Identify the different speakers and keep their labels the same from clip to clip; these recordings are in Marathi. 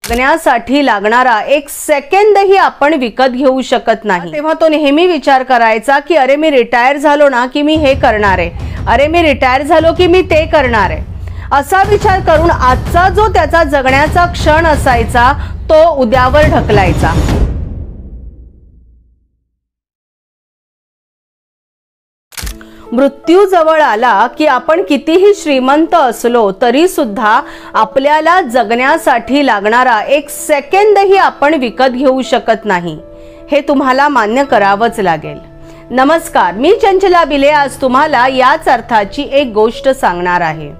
Speaker 1: जगण्यासाठी लागणारा एक सेकंदही आपण विकत घेऊ शकत नाही। तेव्हा तो नेहमी विचार करायचा की अरे मी रिटायर झालो ना की मी हे करणार आहे, अरे मी रिटायर झालो की मी ते करणार आहे, असा विचार करून आजचा जो त्याचा जगण्याचा क्षण असायचा तो उद्यावर ढकलायचा। मृत्यू जवळ आला की आपण कितीही श्रीमंत असलो तरी सुद्धा आपल्याला जगण्यासाठी लागणारा एक सेकंदही आपण विकत घेऊ शकत नाही, हे तुम्हाला मान्य करावंच लागेल। नमस्कार, मी चंचला बिले आज तुम्हाला याच अर्थाची एक गोष्ट सांगणार आहे।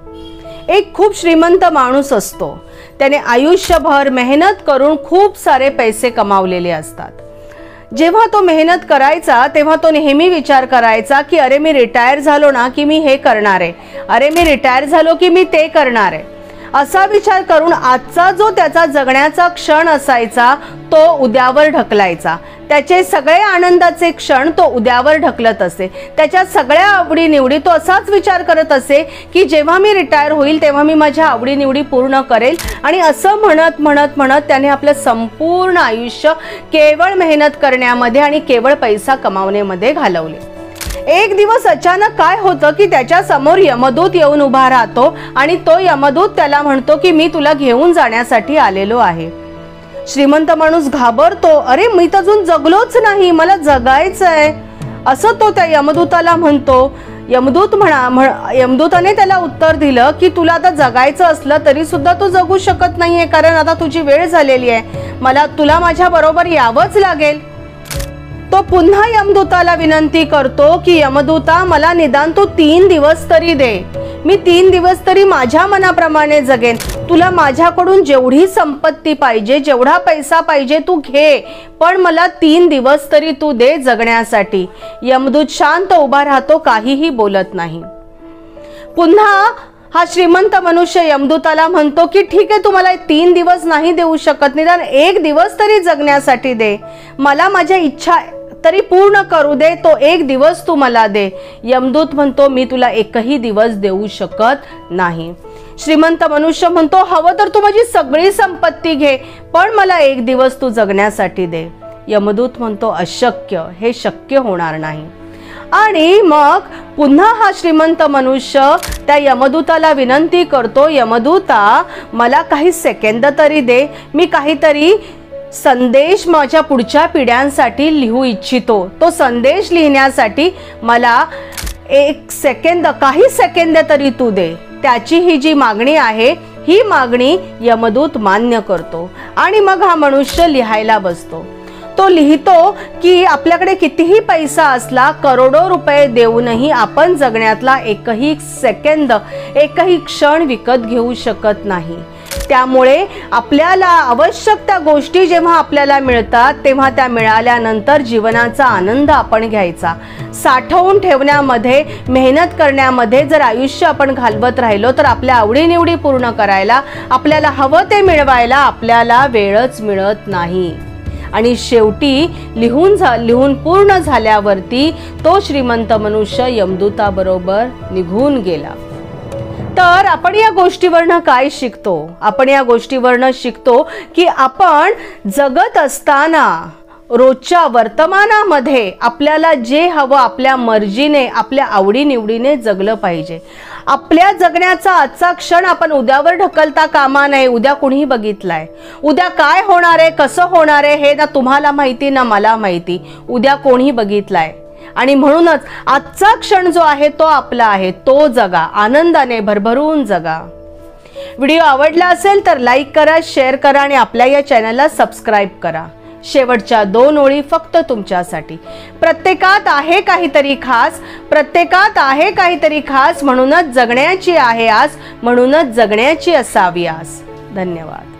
Speaker 1: एक खूप श्रीमंत माणूस असतो, त्याने आयुष्यभर मेहनत करून खूप सारे पैसे कमावलेले असतात। जेव्हा तो मेहनत करायचा तेव्हा तो नेहमी विचार करायचा की अरे मी रिटायर झालो ना की मी हे करणार आहे, अरे मी रिटायर झालो की मी ते करणार आहे, असा विचार करून आजचा जो त्याचा जगण्याचा क्षण असायचा तो उद्यावर ढकलायचा। त्याचे सगळे आनंदाचे क्षण तो उद्यावर ढकलत असे। त्याच्या सगळ्या आवडीनिवडी तो असाच विचार करत असे की जेव्हा मी रिटायर होईल तेव्हा मी माझ्या आवडीनिवडी पूर्ण करेल, आणि असं म्हणत म्हणत म्हणत त्याने आपलं संपूर्ण आयुष्य केवळ मेहनत करण्यामध्ये आणि केवळ पैसा कमावण्यामध्ये घालवले। एक दिवस अचानक काय होतं की त्याच्या समोर यमदूत येऊन उभा राहतो आणि तो यमदूत त्याला म्हणतो की मी तुला घेऊन जाण्यासाठी आलेलो आहे। श्रीमंत माणूस घाबरतो, अरे मी तर अजून जगलोच नाही, मला जगायचंय, असं तो त्या यमदूताला म्हणतो। यमदूताने त्याला उत्तर दिलं की तुला आता जगायचं असलं तरी सुद्धा तू जगू शकत नाहीये, कारण आता तुझी वेळ झालेली आहे, तुला माझ्या बरोबर यावंच लागेल। तो पुन्हा यमदूताला विनंती करतो की यमदूता मला निदान तू 3 दिवस तरी दे, मी 3 दिवस तरी माझ्या मनाप्रमाणे जगेन, तुला माझ्याकडून जेवढी संपत्ती पाहिजे जेवढा पैसा पाहिजे तू घे, पण मला 3 दिवस तरी तू दे जगण्यासाठी। यमदूत शांत उभा राहतो, काहीही बोलत नाही। पुन्हा हा श्रीमंत मनुष्य यमदूताला म्हणतो की ठीक आहे, तुम्हाला 3 दिवस नाही देऊ शकत, निदान 1 दिवस तरी जगण्यासाठी दे, मला माझ्या इच्छा तरी पूर्ण करू दे, तो 1 दिवस तू मला दे। यमदूत म्हणतो मी तुला एकही दिवस देऊ शकत नाही। श्रीमंत मनुष्य म्हणतो हवं तर तू माझी सगळी संपत्ती घे, पण मला 1 दिवस तू जगण्यासाठी दे। यमदूत म्हणतो अशक्य, हे शक्य होणार नाही। आणि मग पुन्हा हा श्रीमंत मनुष्य त्या यमदूताला विनंती करतो, यमदूता मला काही सेकंद तरी दे, मी काहीतरी संदेश माझ्या पुढच्या पिढ्यांसाठी लिहू इच्छितो, तो संदेश लिहिण्यासाठी मला 1 सेकंद, काही सेकंद तरी तू दे। त्याची ही जी मागणी आहे ही मागणी यमदूत मान्य करतो आणि मग हा मनुष्य लिहायला बसतो। तो लिहितो की आपल्याकडे कितीही पैसा असला, करोडो रुपये देऊनही आपण जगण्यातला एकही सेकंद, एकही क्षण विकत घेऊ शकत नाही। त्यामुळे आपल्याला आवश्यक त्या गोष्टी जेव्हा आपल्याला मिळतात तेव्हा त्या मिळाल्यानंतर जीवनाचा आनंद आपण घ्यायचा। साठवून ठेवण्यामध्ये, मेहनत करण्यामध्ये जर आयुष्य आपण घालवत राहिलो तर आपल्या आवडीनिवडी पूर्ण करायला, आपल्याला हवं ते मिळवायला आपल्याला वेळच मिळत नाही। आणि शेवटी लिहून पूर्ण झाल्यावरती तो श्रीमंत मनुष्य यमदूताबरोबर निघून गेला। तर आपण या गोष्टीवरनं काय शिकतो? आपण या गोष्टीवरनं शिकतो की आपण जगत असताना रोजच्या वर्तमानामध्ये आपल्याला जे हवं आपल्या मर्जीने, आपल्या आवडीनिवडीने जगलं पाहिजे। आपल्या जगण्याचा आजचा क्षण आपण उद्यावर ढकलता कामा नये। उद्या कुणीही बघितलाय, उद्या काय होणार आहे, कसं होणार आहे हे ना तुम्हाला माहिती ना मला माहिती, उद्या कोणीही बघितलाय। आणि म्हणूनच आजचा क्षण जो आहे तो आपला आहे, तो जगा, आनंदाने भरभरून जगा। व्हिडिओ आवडला असेल तर लाईक करा, शेअर करा आणि आपल्या या चॅनलला सबस्क्राईब करा। शेवटच्या 2 ओळी फक्त तुमच्यासाठी। प्रत्येकात आहे काहीतरी खास, प्रत्येकात आहे काहीतरी खास, म्हणूनच जगण्याची आहे आस, म्हणूनच जगण्याची असावी आस। धन्यवाद।